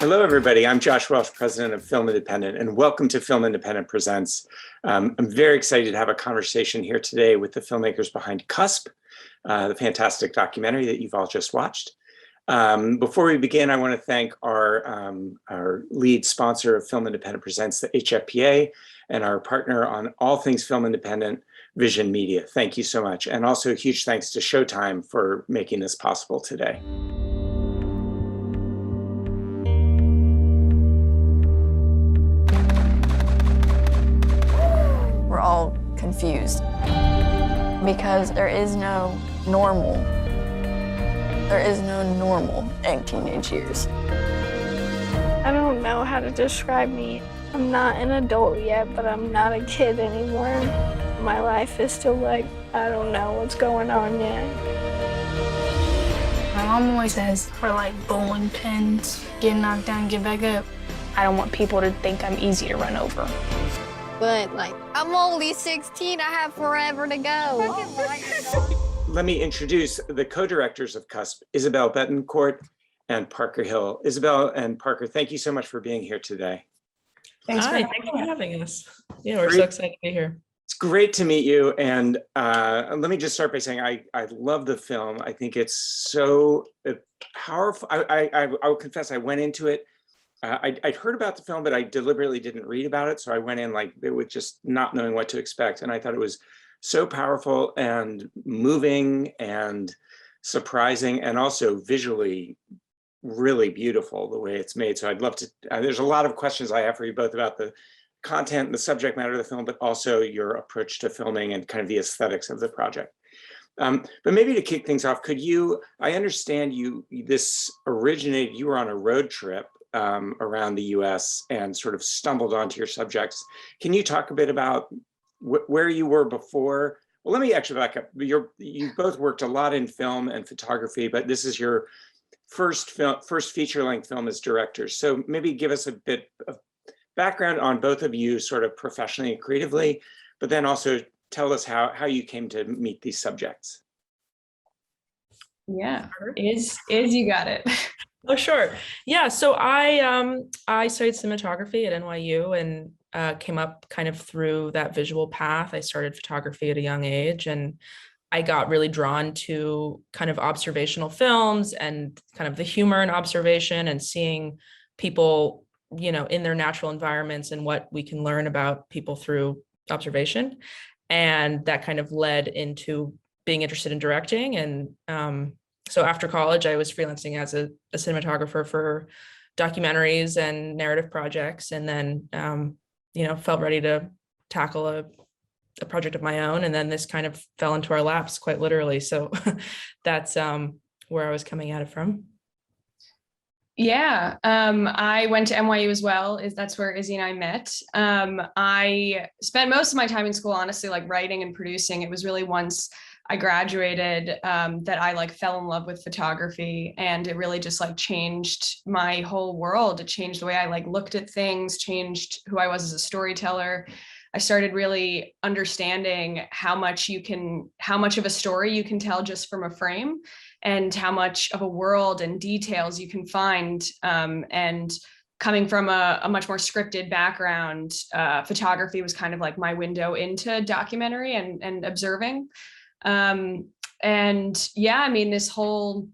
Hello, everybody. I'm Josh Welsh, president of Film Independent, and welcome to Film Independent Presents. I'm very excited to have a conversation here today with the filmmakers behind Cusp, the fantastic documentary that you've all just watched. Before we begin, I want to thank our lead sponsor of Film Independent Presents, the HFPA, and our partner on all things Film Independent, Vision Media. Thank you so much. And also a huge thanks to Showtime for making this possible today. We're all confused because there is no normal. There is no normal in teenage years. I don't know how to describe me. I'm not an adult yet, but I'm not a kid anymore. My life is still like, I don't know what's going on yet. My mom always says, we're like bowling pins, get knocked down, get back up. I don't want people to think I'm easy to run over. But like, I'm only 16, I have forever to go. Let me introduce the co-directors of Cusp, Isabel Bethencourt and Parker Hill. Isabel and Parker, thank you so much for being here today. Thanks for having us. Yeah, we're so excited to be here. It's great to meet you. And let me just start by saying I love the film. I think it's so powerful. I will confess, I went into it. I'd heard about the film, but I deliberately didn't read about it. So I went in like with just not knowing what to expect. And I thought it was so powerful and moving and surprising and also visually really beautiful the way it's made. So I'd love to, there's a lot of questions I have for you both about the content and the subject matter of the film, but also your approach to filming and kind of the aesthetics of the project. But maybe to kick things off, could you, I understand you were on a road trip around the US and sort of stumbled onto your subjects. Can you talk a bit about where you were before? Well, let me actually back up. You both worked a lot in film and photography, but this is your first feature-length film as directors. So maybe give us a bit of background on both of you sort of professionally and creatively, but then also tell us how you came to meet these subjects. Yeah, is you got it. Oh, sure. Yeah, so I studied cinematography at NYU and came up kind of through that visual path. I started photography at a young age, and I got really drawn to kind of observational films and kind of the humor in observation and seeing people, in their natural environments and what we can learn about people through observation. And that kind of led into being interested in directing. And so after college, I was freelancing as a cinematographer for documentaries and narrative projects, and then, felt ready to tackle a project of my own. And then this kind of fell into our laps quite literally. So that's where I was coming at it from. Yeah, I went to NYU as well. That's where Izzy and I met. I spent most of my time in school, honestly, like writing and producing. It was really once I graduated that I fell in love with photography, and it really just changed my whole world. It changed the way I looked at things, changed who I was as a storyteller. I started really understanding how much of a story you can tell just from a frame, and how much of a world and details you can find. And coming from a much more scripted background, photography was kind of like my window into documentary and observing. And yeah, I mean, this whole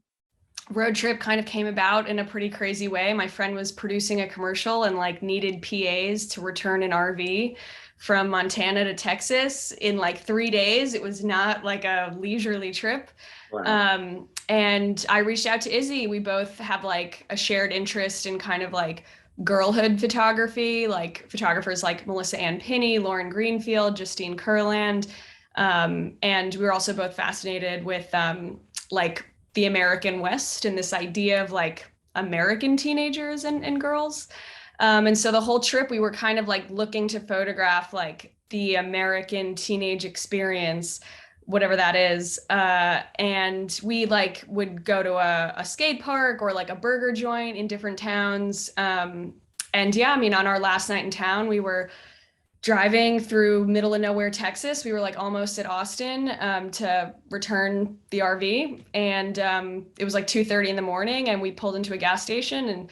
road trip kind of came about in a pretty crazy way. My friend was producing a commercial and needed PAs to return an RV from Montana to Texas in 3 days. It was not a leisurely trip. Wow. And I reached out to Izzy. We both have a shared interest in kind of girlhood photography, photographers like Melissa Ann Pinney, Lauren Greenfield, Justine Kurland. And we were also both fascinated with the American West and this idea of American teenagers and girls. And so the whole trip, we were kind of looking to photograph the American teenage experience, whatever that is. And we would go to a skate park or a burger joint in different towns. And yeah, I mean, on our last night in town, we were driving through middle of nowhere, Texas. We were almost at Austin to return the RV. And it was 2:30 in the morning, and we pulled into a gas station and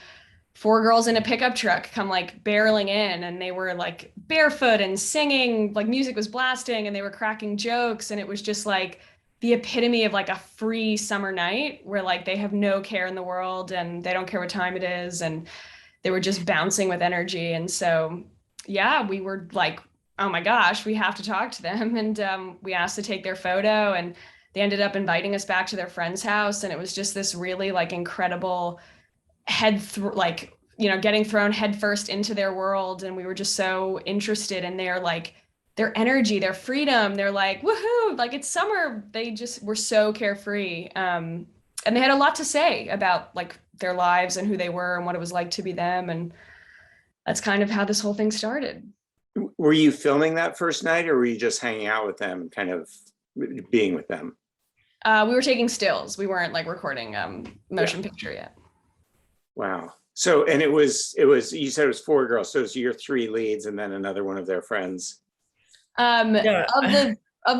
4 girls in a pickup truck come like barreling in, and they were like barefoot and singing, like music was blasting and they were cracking jokes. And it was just like the epitome of like a free summer night where like they have no care in the world and they don't care what time it is. And they were just bouncing with energy. And so, yeah, we were like, oh my gosh, we have to talk to them. And we asked to take their photo, and they ended up inviting us back to their friend's house. And it was just this really like incredible getting thrown headfirst into their world. And we were just so interested in their energy, their freedom. They're like, woohoo, like it's summer. They just were so carefree. And they had a lot to say about like their lives and who they were and what it was like to be them. And that's kind of how this whole thing started. Were you filming that first night, or were you just hanging out with them, kind of being with them? We were taking stills. We weren't like recording motion picture yet. Wow. So, and it was, you said it was 4 girls. So it was your 3 leads and then another one of their friends. Of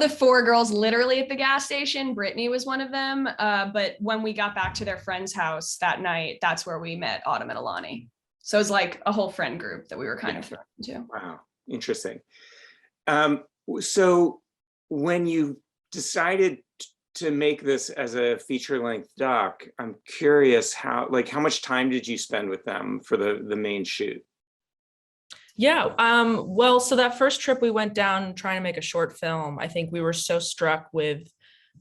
the 4 girls literally at the gas station, Brittany was one of them. But when we got back to their friend's house that night, that's where we met Autumn and Alani. So it was like a whole friend group that we were kind of thrown into. Wow. Interesting. So when you decided to make this as a feature-length doc, I'm curious how much time did you spend with them for the main shoot? Yeah, well, so that first trip we went down trying to make a short film, I think we were so struck with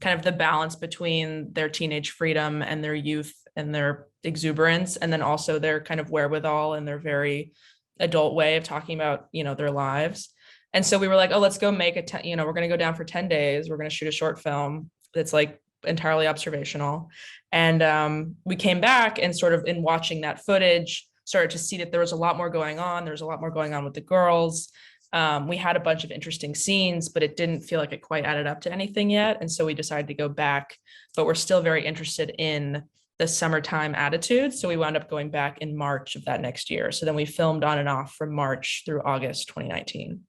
kind of the balance between their teenage freedom and their youth and their exuberance, and then also their kind of wherewithal and their very adult way of talking about, their lives. And so we were like, oh, let's go make we're going to go down for 10 days. We're going to shoot a short film that's like entirely observational. And we came back and sort of in watching that footage, started to see that there was a lot more going on. There was a lot more going on with the girls. We had a bunch of interesting scenes, but it didn't feel like it quite added up to anything yet. And so we decided to go back, but we're still very interested in the summertime attitude. So we wound up going back in March of that next year. So then we filmed on and off from March through August 2019.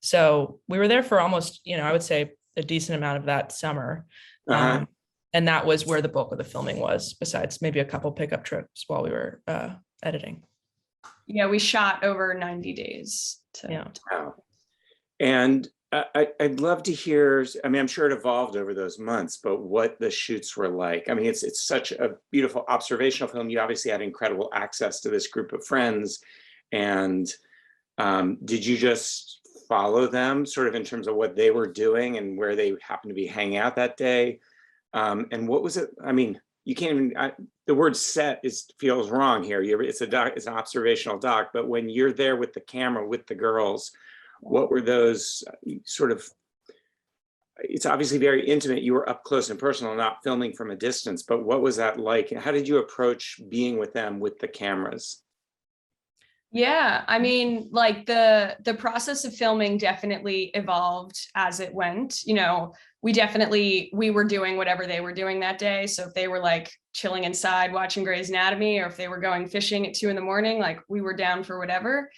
So we were there for almost, I would say a decent amount of that summer. And that was where the bulk of the filming was, besides maybe a couple pickup trips while we were editing. Yeah, we shot over 90 days. Wow. And I'd love to hear, I'm sure it evolved over those months, but what the shoots were like. It's such a beautiful observational film. You obviously had incredible access to this group of friends. And did you just follow them sort of in terms of what they were doing and where they happened to be hanging out that day? And what was it? You can't even, the word set feels wrong here. It's an observational doc, but when you're there with the camera, with the girls, what were those sort of, it's obviously very intimate. You were up close and personal, not filming from a distance, but what was that like? How did you approach being with them with the cameras? Yeah, like the process of filming definitely evolved as it went. We were doing whatever they were doing that day. So if they were like chilling inside watching Grey's Anatomy, or if they were going fishing at 2 a.m, like we were down for whatever.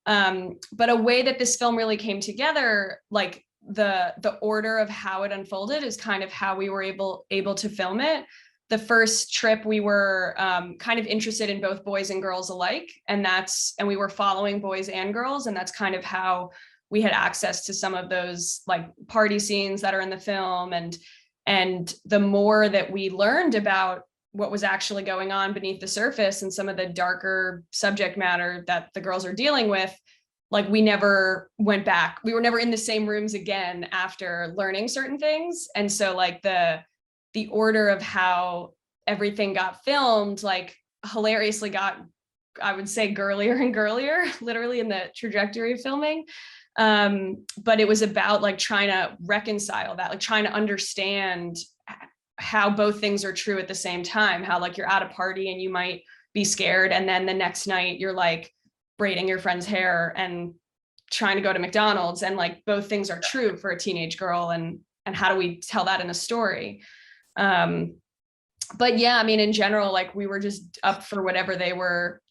But a way that this film really came together, like the order of how it unfolded is kind of how we were able to film it. The first trip we were kind of interested in both boys and girls alike, and we were following boys and girls, and that's kind of how we had access to some of those like party scenes that are in the film. And the more that we learned about what was actually going on beneath the surface and some of the darker subject matter that the girls are dealing with, like we never went back. We were never in the same rooms again after learning certain things. And so like the order of how everything got filmed, like hilariously got, I would say, girlier and girlier, literally in the trajectory of filming. But it was about like trying to reconcile that, like trying to understand how both things are true at the same time, how like you're at a party and you might be scared, and then the next night you're like braiding your friend's hair and trying to go to McDonald's, and like both things are true for a teenage girl, and how do we tell that in a story? But yeah, in general, like we were just up for whatever they were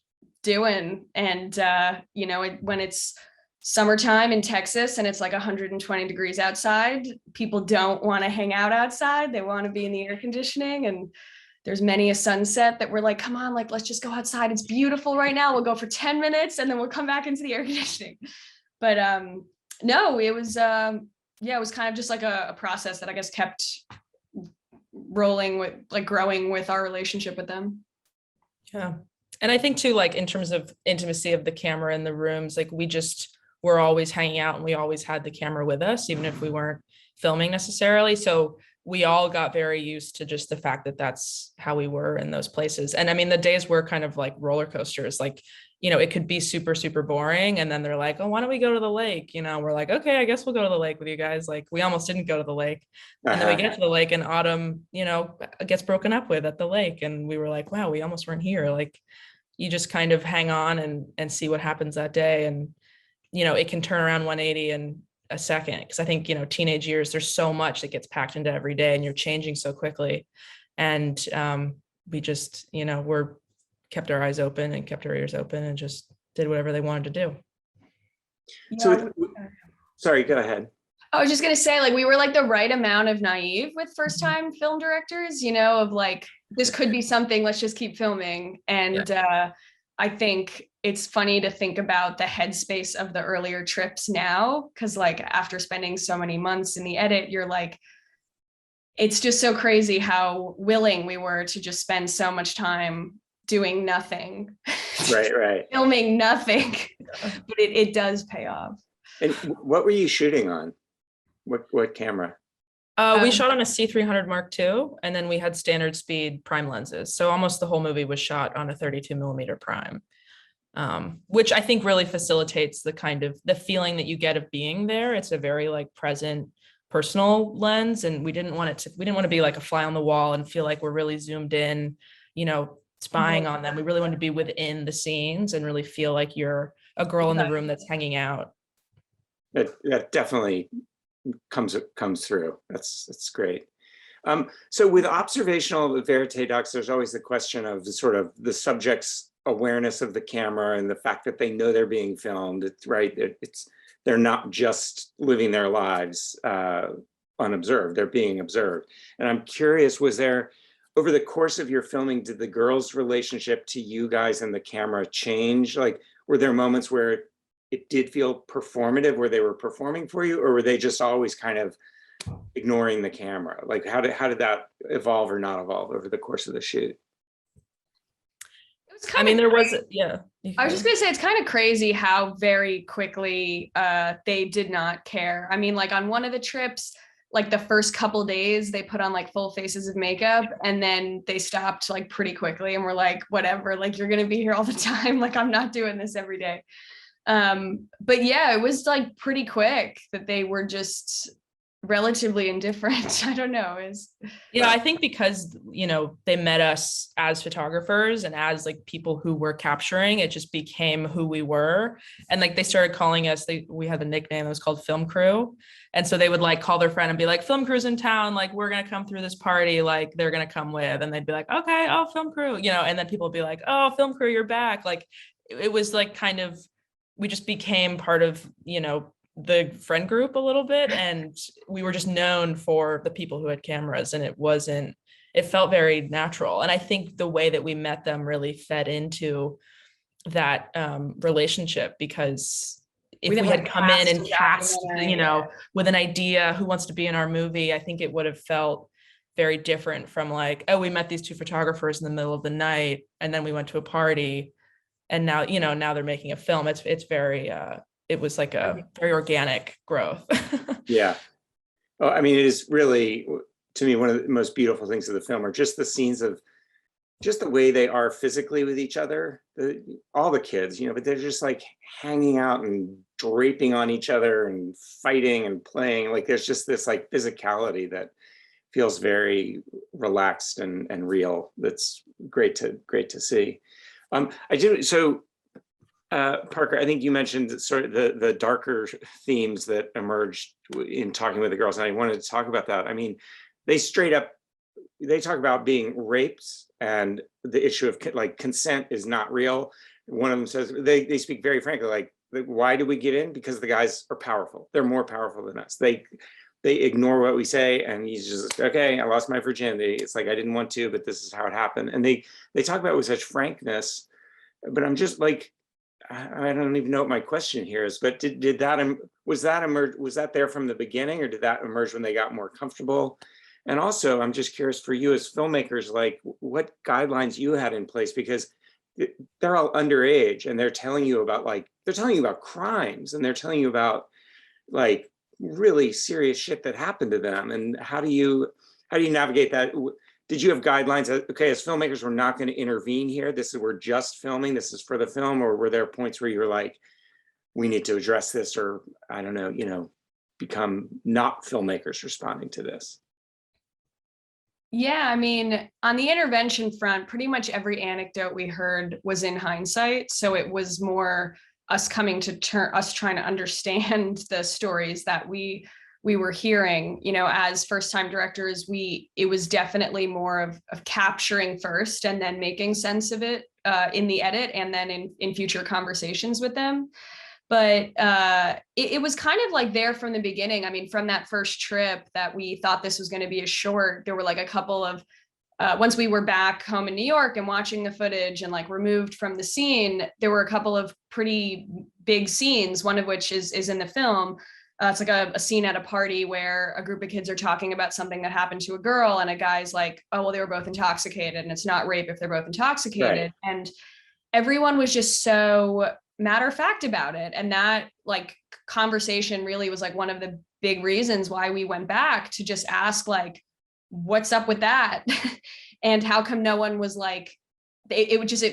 doing. And when it's summertime in Texas and it's like 120 degrees outside, people don't want to hang out outside. They want to be in the air conditioning, and there's many a sunset that we're like, come on, like, let's just go outside. It's beautiful right now. We'll go for 10 minutes and then we'll come back into the air conditioning. But no, it was, yeah, it was kind of just like a process that I guess kept rolling with, like, growing with our relationship with them. Yeah. And I think too, like in terms of intimacy of the camera in the rooms, like we just were always hanging out and we always had the camera with us, even if we weren't filming necessarily. So we all got very used to just the fact that that's how we were in those places. And I mean, the days were kind of like roller coasters, like, you know, it could be super, super boring. And then they're like, oh, why don't we go to the lake? You know, we're like, okay, I guess we'll go to the lake with you guys. Like we almost didn't go to the lake. And then we get to the lake and Autumn, you know, gets broken up with at the lake. And we were like, wow, we almost weren't here. Like you just kind of hang on and see what happens that day. And, you know, it can turn around 180 in a second. Cause I think, you know, teenage years, there's so much that gets packed into every day and you're changing so quickly. And we just, you know, kept our eyes open and kept our ears open and just did whatever they wanted to do. So, sorry, go ahead. I was just going to say, like, we were like the right amount of naive with first time film directors, you know, of like, this could be something, let's just keep filming. And I think it's funny to think about the headspace of the earlier trips now, because like after spending so many months in the edit, you're like, it's just so crazy how willing we were to just spend so much time doing nothing. Right. Filming nothing, but it does pay off. And what were you shooting on? What camera? We shot on a C300 Mark II, and then we had standard speed prime lenses. So almost the whole movie was shot on a 32 millimeter prime, which I think really facilitates the kind of the feeling that you get of being there. It's a very like present, personal lens, and we didn't want to be like a fly on the wall and feel like we're really zoomed in, you know, spying on them. We really wanted to be within the scenes and really feel like you're a girl in the room that's hanging out. That definitely comes through. That's great. So with observational verite docs, there's always the question of the subject's awareness of the camera and the fact that they know they're being filmed. It's right. They're not just living their lives unobserved. They're being observed. And I'm curious, was there, over the course of your filming, did the girls' relationship to you guys and the camera change? Like, were there moments where it did feel performative, where they were performing for you, or were they just always kind of ignoring the camera? Like, how did that evolve or not evolve over the course of the shoot? I mean, there was, yeah. I was just gonna say, it's kind of crazy how very quickly they did not care. I mean, like on one of the trips, like the first couple days, they put on like full faces of makeup, and then they stopped like pretty quickly, and we're like, whatever, like you're gonna be here all the time. Like I'm not doing this every day. But yeah, it was like pretty quick that they were just relatively indifferent. I don't know. Yeah, I think because, you know, they met us as photographers and as like people who were capturing, it just became who we were. And like they started calling us, we had the nickname, it was called Film Crew. And so they would like call their friend and be like, Film Crew's in town, like we're gonna come through this party, like they're gonna come with. And they'd be like, okay, oh, Film Crew, you know, and then people would be like, oh, Film Crew, you're back. Like it was like kind of, we just became part of, you know, the friend group a little bit, and we were just known for the people who had cameras, and it felt very natural. And I think the way that we met them really fed into that relationship, because if we had come in and cast, you know, with an idea, who wants to be in our movie, I think it would have felt very different from like, oh, we met these two photographers in the middle of the night and then we went to a party and now, you know, now they're making a film. It's very, it was like a very organic growth. Yeah. Oh, I mean, it is really, to me, one of the most beautiful things of the film are just the scenes of just the way they are physically with each other. All the kids, you know, but they're just like hanging out and draping on each other and fighting and playing. Like there's just this like physicality that feels very relaxed and real. That's great to see. Parker, I think you mentioned sort of the darker themes that emerged in talking with the girls, and I wanted to talk about that. I mean, they talk about being raped, and the issue of like consent is not real. One of them says, they speak very frankly, like, why do we get in? Because the guys are powerful. They're more powerful than us. They they ignore what we say, and he's just, okay, I lost my virginity. It's like, I didn't want to, but this is how it happened. And they talk about it with such frankness, but I'm just like, I don't even know what my question here is, but did that, was that emerge, was that there from the beginning, or did that emerge when they got more comfortable? And also, I'm just curious for you as filmmakers, like what guidelines you had in place, because they're all underage and they're telling you about crimes, and they're telling you about like really serious shit that happened to them. And how do you navigate that? Did you have guidelines that, okay, as filmmakers, we're not going to intervene here, we're just filming, this is for the film? Or were there points where you were like, we need to address this, or I don't know, become not filmmakers responding to this? Yeah, I mean, on the intervention front, pretty much every anecdote we heard was in hindsight. So it was more us coming to us trying to understand the stories that we were hearing. As first-time directors, it was definitely more of capturing first and then making sense of it in the edit, and then in future conversations with them. But it was kind of like there from the beginning. I mean, from that first trip that we thought this was going to be a short, there were like a couple of, once we were back home in New York and watching the footage and like removed from the scene, there were a couple of pretty big scenes, one of which is in the film. It's like a scene at a party where a group of kids are talking about something that happened to a girl, and a guy's like, oh, well, they were both intoxicated, and it's not rape if they're both intoxicated. Right. And everyone was just so matter of fact about it. And that like conversation really was like one of the big reasons why we went back to just ask, like, what's up with that? And how come no one was like, it would just,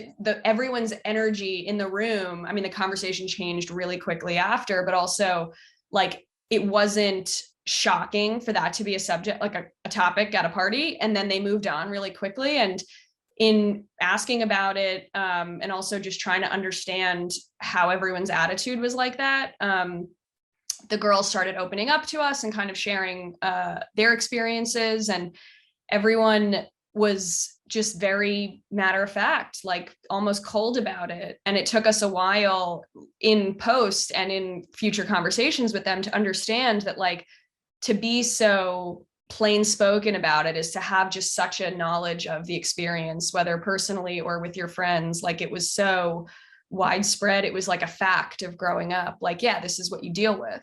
everyone's energy in the room. I mean, the conversation changed really quickly after, but also like, it wasn't shocking for that to be a subject, like a topic at a party. And then they moved on really quickly. And in asking about it, and also just trying to understand how everyone's attitude was like that, the girls started opening up to us and kind of sharing their experiences, and everyone was just very matter of fact, like almost cold about it. And it took us a while in post and in future conversations with them to understand that, like, to be so plain spoken about it is to have just such a knowledge of the experience, whether personally or with your friends. Like, it was so widespread. It was like a fact of growing up, like, yeah, this is what you deal with.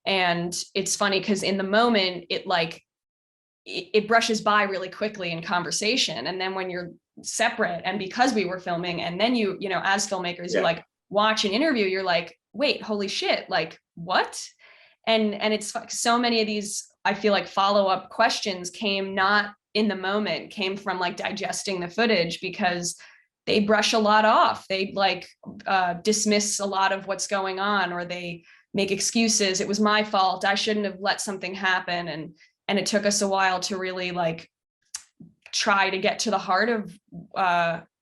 And it's funny because in the moment, it brushes by really quickly in conversation. And then when you're separate, and because we were filming, and then you know, as filmmakers, you like watch an interview, you're like, wait, holy shit, like what? And it's so many of these, I feel like, follow-up questions came not in the moment, came from like digesting the footage, because they brush a lot off. They like dismiss a lot of what's going on, or they make excuses. It was my fault. I shouldn't have let something happen. And it took us a while to really like try to get to the heart of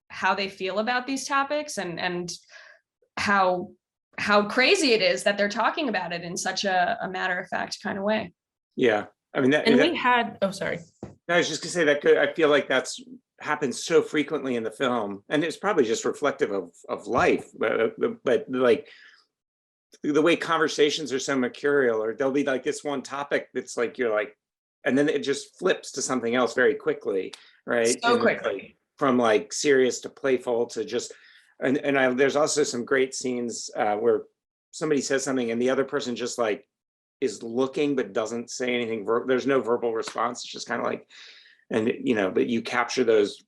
how they feel about these topics, and how crazy it is that they're talking about it in such a matter-of-fact kind of way. Yeah, I mean, we had, oh, sorry. I was just gonna say that I feel like that's happens so frequently in the film, and it's probably just reflective of life, but like the way conversations are so mercurial, or there'll be like this one topic that's like, you're like, and then it just flips to something else very quickly, right? So quickly. Like, from like serious to playful to just, there's also some great scenes where somebody says something and the other person just like is looking but doesn't say anything. There's no verbal response. It's just kind of like, and you know, but you capture those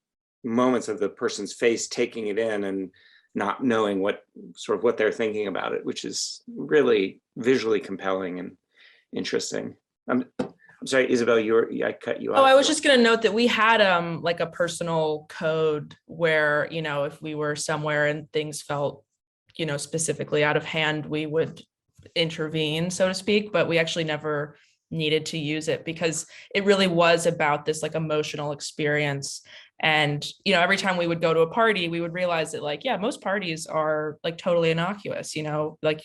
moments of the person's face taking it in and not knowing what they're thinking about it, which is really visually compelling and interesting. I'm sorry, Isabel, I cut you off. Oh, I was just going to note that we had like a personal code where, you know, if we were somewhere and things felt, you know, specifically out of hand, we would intervene, so to speak, but we actually never needed to use it because it really was about this like emotional experience. And, you know, every time we would go to a party, we would realize that like, yeah, most parties are like totally innocuous, you know, like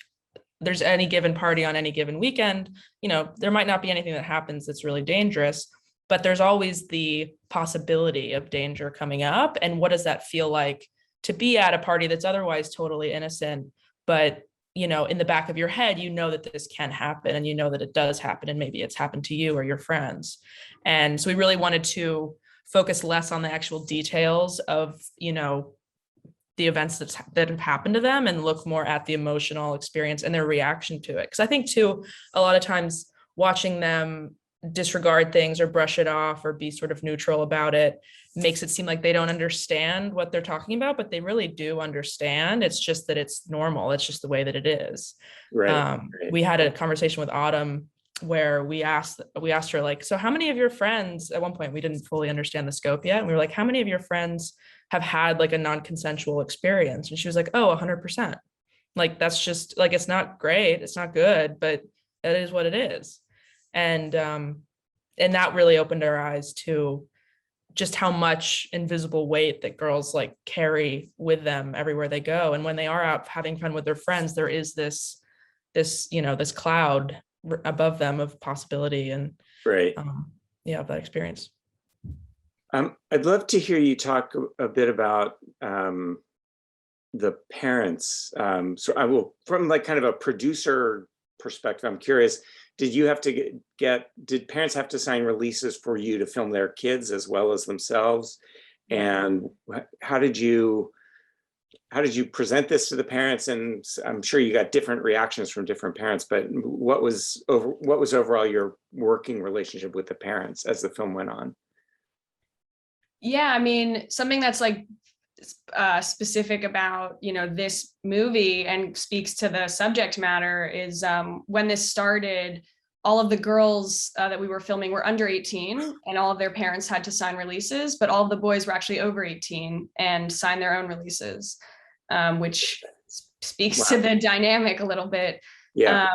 there's any given party on any given weekend, you know, there might not be anything that happens that's really dangerous, but there's always the possibility of danger coming up. And what does that feel like to be at a party that's otherwise totally innocent, but in the back of your head, that this can happen, and that it does happen, and maybe it's happened to you or your friends. And so we really wanted to focus less on the actual details of, the events that have happened to them, and look more at the emotional experience and their reaction to it. Because I think too, a lot of times watching them disregard things or brush it off or be sort of neutral about it makes it seem like they don't understand what they're talking about, but they really do understand. It's just that it's normal. It's just the way that it is. Right. We had a conversation with Autumn where we asked her, like, so how many of your friends, at one point we didn't fully understand the scope yet, and we were like, how many of your friends have had like a non-consensual experience? And she was like, oh, 100%. Like, that's just like, it's not great, it's not good, but it is what it is. And that really opened our eyes to just how much invisible weight that girls like carry with them everywhere they go. And when they are out having fun with their friends, there is this cloud above them of possibility and Right. Of that experience. I'd love to hear you talk a bit about the parents. So I will, from like kind of a producer perspective, I'm curious, did you have to did parents have to sign releases for you to film their kids as well as themselves? And how did you present this to the parents? And I'm sure you got different reactions from different parents, but what was overall your working relationship with the parents as the film went on? Yeah, I mean, something that's like specific about, this movie and speaks to the subject matter is when this started, all of the girls that we were filming were under 18, and all of their parents had to sign releases, but all of the boys were actually over 18 and signed their own releases, which speaks to the dynamic a little bit. Yeah.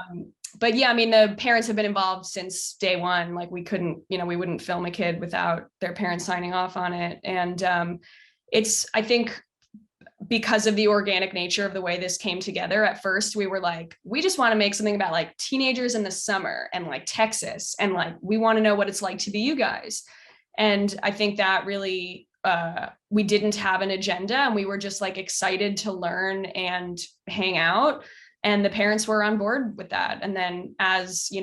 But yeah, I mean, the parents have been involved since day one. Like, we couldn't, we wouldn't film a kid without their parents signing off on it. And it's, I think, because of the organic nature of the way this came together, at first we were like, we just want to make something about like teenagers in the summer and like Texas, and like, we want to know what it's like to be you guys. And I think that really, we didn't have an agenda, and we were just like excited to learn and hang out. And the parents were on board with that. And then as we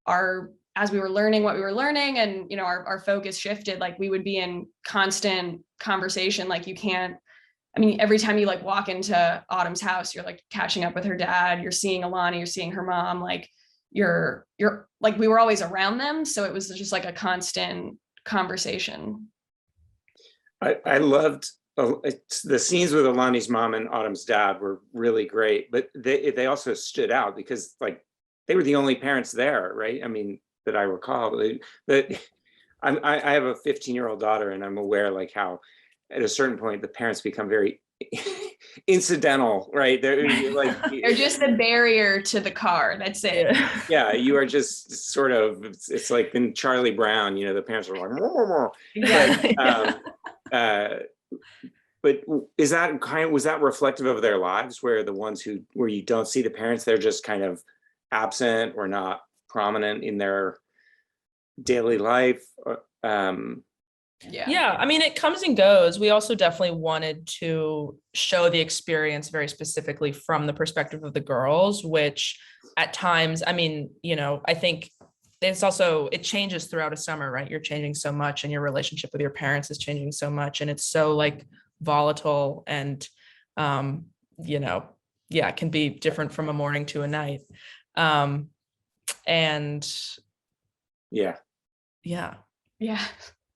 were learning what we were learning, and our focus shifted, like we would be in constant conversation. Like, you can't, I mean, every time you like walk into Autumn's house, you're like catching up with her dad, you're seeing Alani, you're seeing her mom, like you're like, we were always around them. So it was just like a constant conversation. I loved the scenes with Alani's mom and Autumn's dad were really great, but they also stood out because like they were the only parents there, right? I mean, that I recall. But I have a 15-year-old daughter, and I'm aware like how at a certain point the parents become very incidental, right? They're like they're just a barrier to the car. That's it. Yeah, you are just sort of. It's like in Charlie Brown, the parents are like, Yeah. But was that reflective of their lives, where the ones where you don't see the parents, they're just kind of absent or not prominent in their daily life? Yeah, I mean, it comes and goes. We also definitely wanted to show the experience very specifically from the perspective of the girls, which at times, I mean, I think it changes throughout a summer, right? You're changing so much, and your relationship with your parents is changing so much, and it's so like volatile, and it can be different from a morning to a night. And yeah.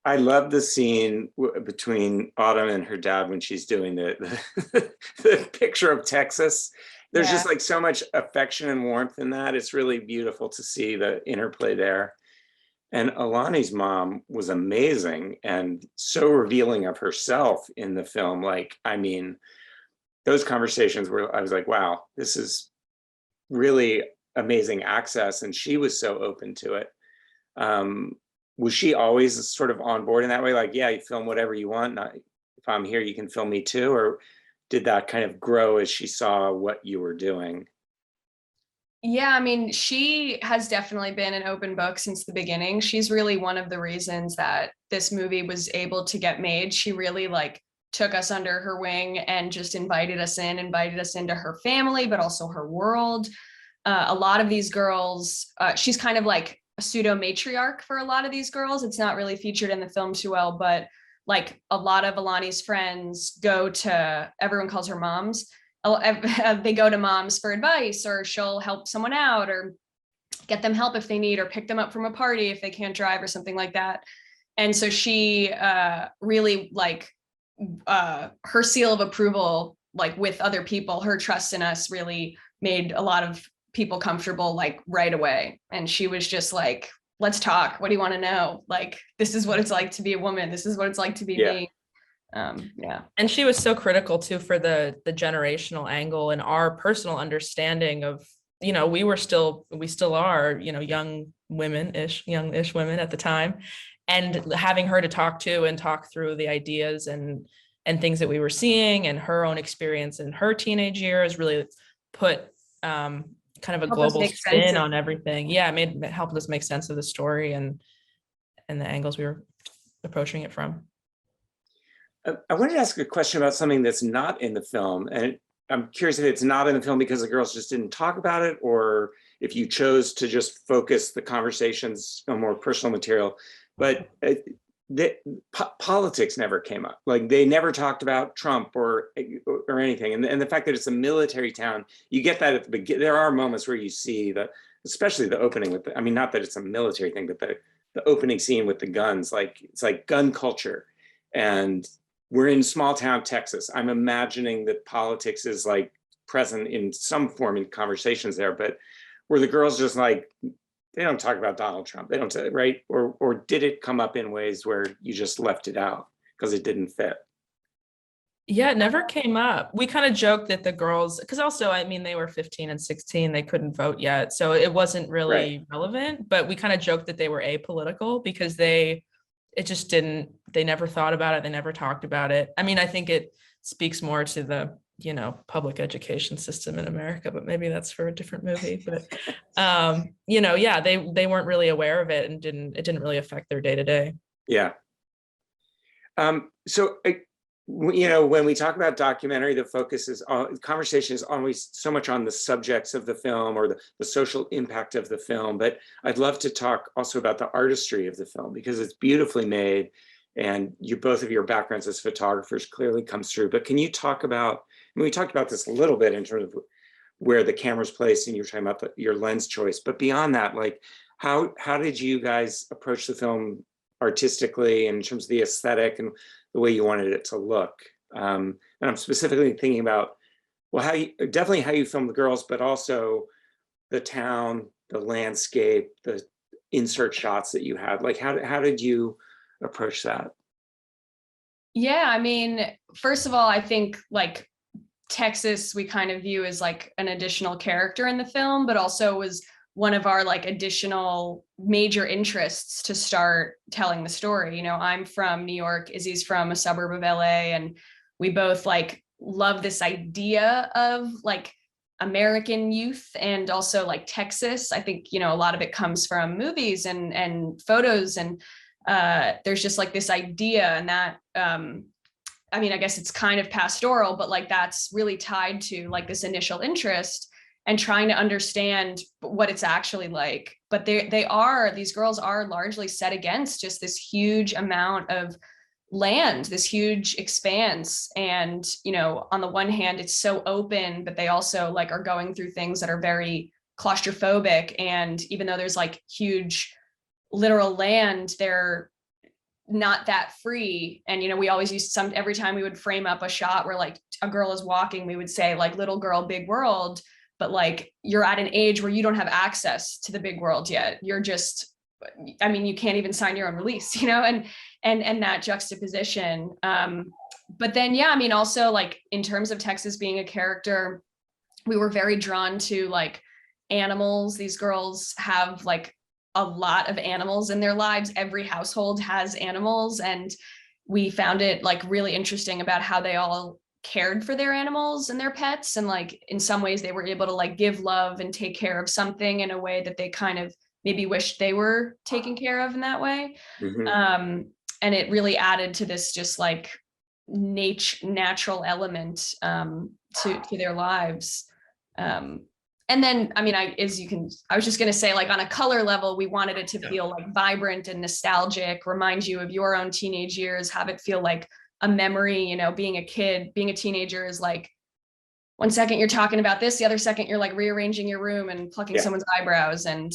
I love the scene between Autumn and her dad when she's doing the picture of Texas. There's just like so much affection and warmth in that. It's really beautiful to see the interplay there. And Alani's mom was amazing and so revealing of herself in the film. Like, I mean, those conversations where I was like, wow, this is really amazing access. And she was so open to it. Was she always sort of on board in that way? Like, yeah, you film whatever you want. If I'm here, you can film me too. Or did that kind of grow as she saw what you were doing? Yeah, I mean, she has definitely been an open book since the beginning. She's really one of the reasons that this movie was able to get made. She really like took us under her wing and just invited us into her family, but also her world. A lot of these girls, she's kind of like a pseudo matriarch for a lot of these girls. It's not really featured in the film too well, but like a lot of Alani's friends go to, everyone calls her moms. They go to moms for advice, or she'll help someone out or get them help if they need, or pick them up from a party if they can't drive or something like that. And so she really like her seal of approval, like with other people, her trust in us really made a lot of people comfortable like right away. And she was just like, let's talk. What do you want to know? Like, this is what it's like to be a woman. This is what it's like to be me. Yeah. And she was so critical too for the generational angle and our personal understanding of, you know, we still are, you know, youngish women at the time, and having her to talk to and talk through the ideas and things that we were seeing, and her own experience in her teenage years really put kind of a global spin on everything. Yeah, it helped us make sense of the story and the angles we were approaching it from. I wanted to ask a question about something that's not in the film, and I'm curious if it's not in the film because the girls just didn't talk about it, or if you chose to just focus the conversations on more personal material. But politics never came up. Like, they never talked about Trump or anything. And the fact that it's a military town, you get that at the beginning. There are moments where you see especially the opening with I mean, not that it's a military thing, but the opening scene with the guns, like it's like gun culture. And we're in small town Texas. I'm imagining that politics is like present in some form in conversations there, but were the girls just like, they don't talk about Donald Trump, they don't say, right? Or did it come up in ways where you just left it out because it didn't fit? Yeah, it never came up. We kind of joked that the girls, because also, I mean, they were 15 and 16, they couldn't vote yet. So it wasn't really relevant, but we kind of joked that they were apolitical because they never thought about it. They never talked about it. I mean, I think it speaks more to the, you know, public education system in America, but maybe that's for a different movie. But, you know, yeah, they weren't really aware of it, and it didn't really affect their day to day. Yeah. So, you know, when we talk about documentary, the focus is conversation is always so much on the subjects of the film or the social impact of the film. But I'd love to talk also about the artistry of the film, because it's beautifully made, and both of your backgrounds as photographers clearly comes through. But can you talk about, I mean, we talked about this a little bit in terms of where the camera's placed, and you're talking about your lens choice, but beyond that, like how did you guys approach the film artistically in terms of the aesthetic and the way you wanted it to look? And I'm specifically thinking about, well, definitely how you film the girls, but also the town, the landscape, the insert shots that you had. Like, how did you approach that? Yeah, I mean, first of all, I think like Texas, we kind of view as like an additional character in the film, but also was one of our like additional major interests to start telling the story. You know, I'm from New York, Izzy's from a suburb of LA, and we both like love this idea of like American youth and also like Texas. I think, you know, a lot of it comes from movies and photos, and there's just like this idea, and that I mean, I guess it's kind of pastoral, but like that's really tied to like this initial interest and trying to understand what it's actually like. But these girls are largely set against just this huge amount of land, this huge expanse. And, you know, on the one hand, it's so open, but they also like are going through things that are very claustrophobic. And even though there's like huge literal land, they're not that free. And, you know, we always used every time we would frame up a shot where like a girl is walking, we would say like little girl, big world. But like, you're at an age where you don't have access to the big world yet. You're just, I mean, you can't even sign your own release, you know, and that juxtaposition. But then, yeah, I mean, also like in terms of Texas being a character, we were very drawn to like animals. These girls have like a lot of animals in their lives. Every household has animals. And we found it like really interesting about how they all cared for their animals and their pets. And like, in some ways they were able to like give love and take care of something in a way that they kind of maybe wished they were taken care of in that way. Mm-hmm. And it really added to this just like natural element to their lives. And then, I mean, I was just going to say, like, on a color level, we wanted it to feel like vibrant and nostalgic, remind you of your own teenage years, have it feel like a memory. You know, being a kid, being a teenager is like, one second you're talking about this, the other second you're like rearranging your room and plucking someone's eyebrows. And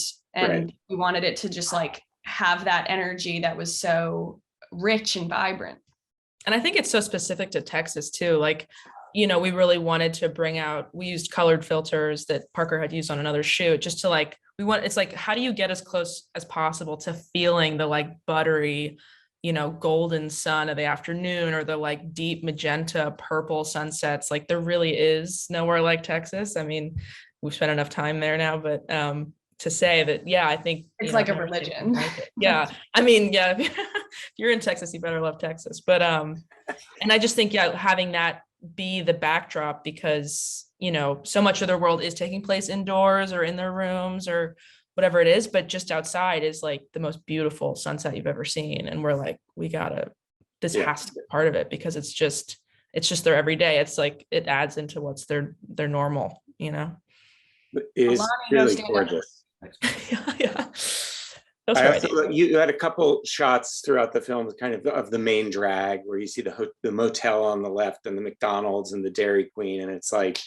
we wanted it to just like have that energy that was so rich and vibrant. And I think it's so specific to Texas too. Like, you know, we really wanted to bring out, we used colored filters that Parker had used on another shoot, just to like, it's like, how do you get as close as possible to feeling the like buttery, you know, golden sun of the afternoon, or the like deep magenta purple sunsets. Like, there really is nowhere like Texas. I mean, we've spent enough time there now, but to say that, yeah, I think it's like a religion. Yeah. I mean, yeah, if you're in Texas, you better love Texas. But and I just think, yeah, having that be the backdrop, because, you know, so much of the world is taking place indoors or in their rooms or whatever it is, but just outside is like the most beautiful sunset you've ever seen. And we're like, this has to be part of it, because it's just their everyday. It's like, it adds into what's their normal, you know. It is really gorgeous. Yeah. You had a couple shots throughout the film kind of the main drag, where you see the motel on the left and the McDonald's and the Dairy Queen. And it's like,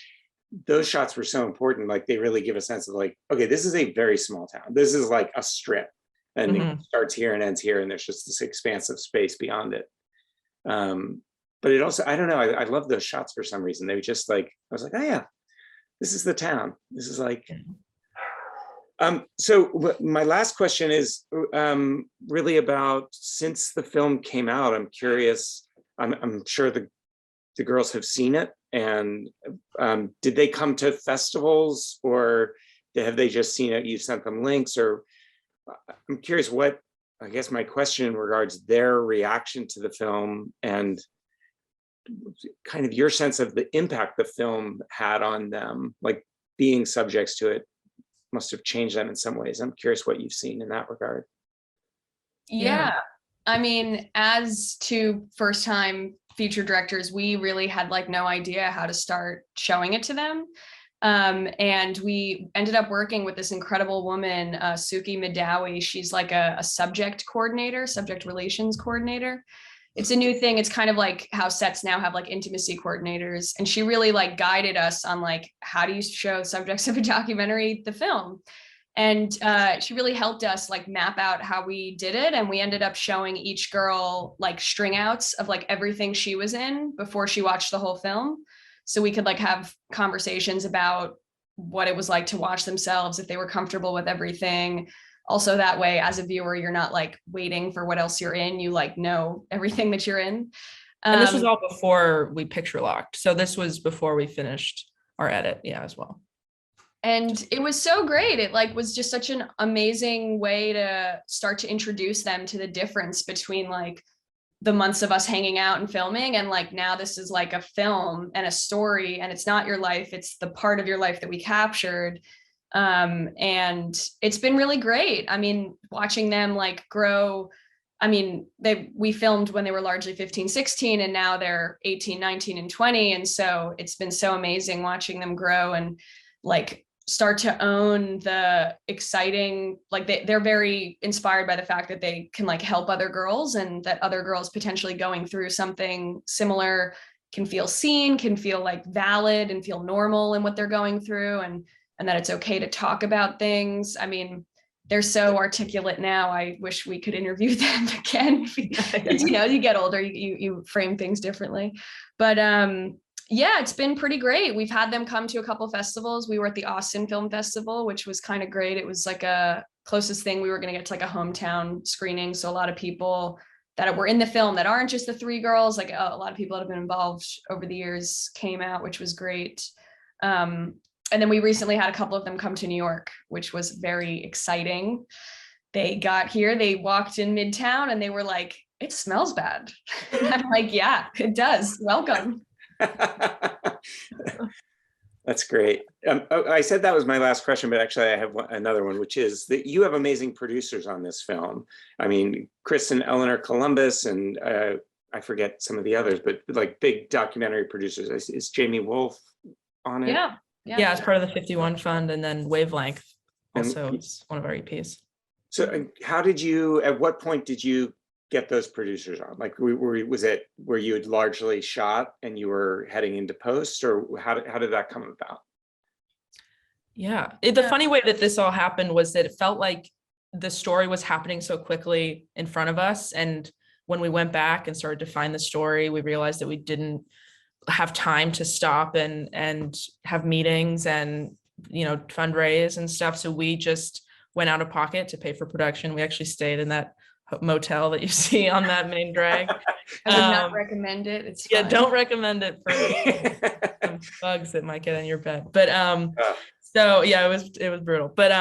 those shots were so important. Like, they really give a sense of like, okay, this is a very small town. This is like a strip, and it starts here and ends here. And there's just this expansive space beyond it. But it also, I don't know, I love those shots for some reason. They were just like, I was like, oh yeah, this is the town. This is like, so my last question is really about, since the film came out, I'm curious, I'm sure the girls have seen it, and did they come to festivals, or have they just seen it, you sent them links? Or I'm curious what, I guess my question regards their reaction to the film, and kind of your sense of the impact the film had on them, like being subjects to it must have changed them in some ways. I'm curious what you've seen in that regard. Yeah. I mean, as two first-time feature directors, we really had like no idea how to start showing it to them. And we ended up working with this incredible woman, Suki Madawi. She's like a subject relations coordinator. It's a new thing. It's kind of like how sets now have like intimacy coordinators. And she really like guided us on like, how do you show subjects of a documentary, the film? And she really helped us like map out how we did it. And we ended up showing each girl like string outs of like everything she was in before she watched the whole film. So we could like have conversations about what it was like to watch themselves, if they were comfortable with everything. Also, that way, as a viewer, you're not like waiting for what else you're in. You like know everything that you're in. And this was all before we picture locked. So this was before we finished our edit, as well. And it was so great. It like was just such an amazing way to start to introduce them to the difference between like the months of us hanging out and filming, and like now this is like a film and a story, and it's not your life, it's the part of your life that we captured. And it's been really great. I mean, watching them like grow. I mean, we filmed when they were largely 15, 16, and now they're 18, 19, and 20. And so it's been so amazing watching them grow and like start to own the exciting, like they're very inspired by the fact that they can like help other girls, and that other girls potentially going through something similar can feel seen, can feel like valid and feel normal in what they're going through, and that it's okay to talk about things. I mean, they're so articulate now. I wish we could interview them again. You know, you get older, you frame things differently. But yeah, it's been pretty great. We've had them come to a couple festivals. We were at the Austin Film Festival, which was kind of great. It was like a closest thing we were going to get to like a hometown screening. So a lot of people that were in the film that aren't just the three girls, like a lot of people that have been involved over the years came out, which was great. And then we recently had a couple of them come to New York, which was very exciting. They got here, they walked in Midtown, and they were like, it smells bad. I'm like, yeah, it does. Welcome. That's great. I said that was my last question, but actually I have another one, which is that you have amazing producers on this film. I mean, Chris and Eleanor Columbus, and I forget some of the others, but like big documentary producers. Is Jamie Wolf on it? Yeah. It's part of the 51 Fund, and then Wavelength also And- is one of our EPs. So at what point did you get those producers on? Like, was it where you had largely shot and you were heading into post, or how did that come about? Yeah. The funny way that this all happened was that it felt like the story was happening so quickly in front of us. And when we went back and started to find the story, we realized that we didn't have time to stop and have meetings and, fundraise and stuff. So we just went out of pocket to pay for production. We actually stayed in that motel that you see on that main drag. I would not recommend it. It's fine. Don't recommend it for some bugs that might get in your bed. But so yeah, it was brutal. But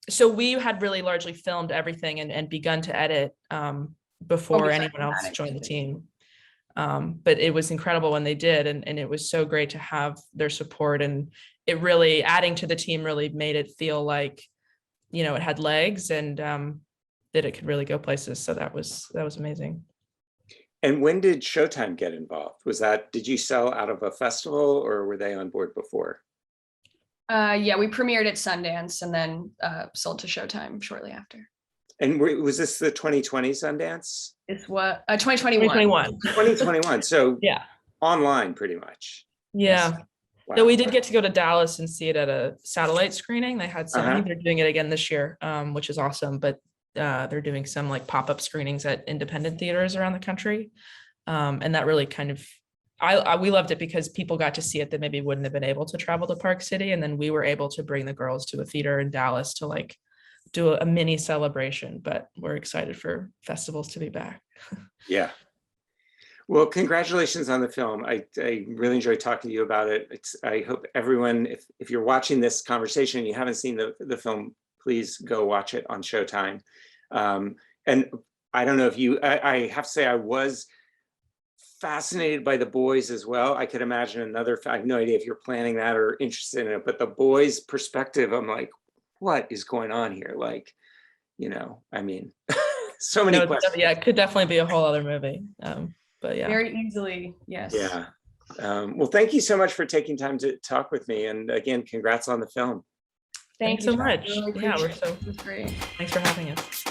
so we had really largely filmed everything and begun to edit before anyone else joined the team. But it was incredible when they did, and it was so great to have their support, and it really, adding to the team, really made it feel like, it had legs, and that it could really go places. So that was amazing. And when did Showtime get involved? Did you sell out of a festival, or were they on board before? Yeah, we premiered at Sundance and then sold to Showtime shortly after. And was this the 2020 Sundance? It's what 2021. 2021. So yeah, online pretty much. Yeah. Wow. So we did get to go to Dallas and see it at a satellite screening. They had some. I think they're doing it again this year, which is awesome. But they're doing some like pop-up screenings at independent theaters around the country, and that really kind of. We loved it because people got to see it that maybe wouldn't have been able to travel to Park City, and then we were able to bring the girls to a theater in Dallas to like do a mini celebration. But we're excited for festivals to be back. Yeah. Well, congratulations on the film. I really enjoyed talking to you about it. I hope everyone, if you're watching this conversation and you haven't seen the film, please go watch it on Showtime. And I don't know if I have to say I was fascinated by The Boys as well. I could imagine I have no idea if you're planning that or interested in it, but The Boys perspective, I'm like, what is going on here? Like, I mean, so many questions. Yeah, it could definitely be a whole other movie. But yeah. Very easily, yes. Yeah. Well, thank you so much for taking time to talk with me. And again, congrats on the film. Thank Thanks you so much. Really Yeah, it was great. thanks for having us.